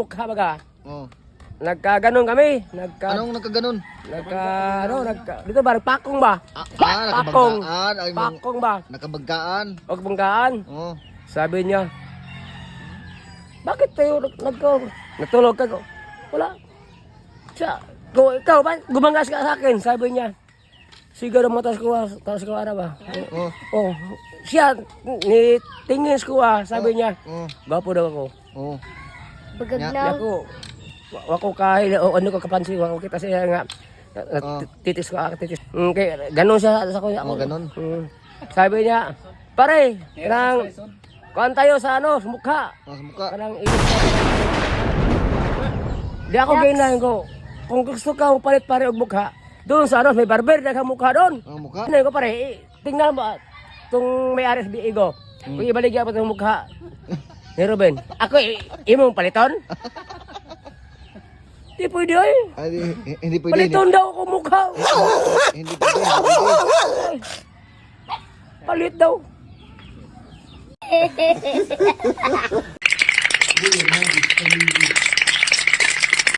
mukha baga. Oh. Nagkaganon kami. Anong nagkaganon? Dito ba, pakong ba? Pakong. Nakabanggaan. Ay, Pakong ba? nakabanggaan. Huwag banggaan. Oh. Sabi niya, bakit tayo natulog ka? Wala. Ikaw ba, gumangas ka sa akin, sabi niya. Siguro mo taas ko ba? Oh. Oh, siya, tingin ko sabi niya. Oh. Gwapo daw ako. Oh. Di ako, wako kahit ano ko kapansin, wako kita siya nga. Titis ko, titis. Kaya ganun siya sa kuya ako. Ganun. Sabi niya, pare, kanang, kuhan tayo sa ano, sa mukha. Sa mukha. Kanang ilis ko. Di ako ganyan ko. Kung gusto ka, palit pare og mukha. Doon sa ano, may barber, daghang mukha doon. Mukha? Ano ko pare, tingnan mo, itong may ares biigo. Kung ibaligyan pa itong mukha. Ni Ruben, ako, imong paliton? Hindi pwede ay. Hindi pwede. Paliton daw ako mukha. Hindi pwede. Palit daw.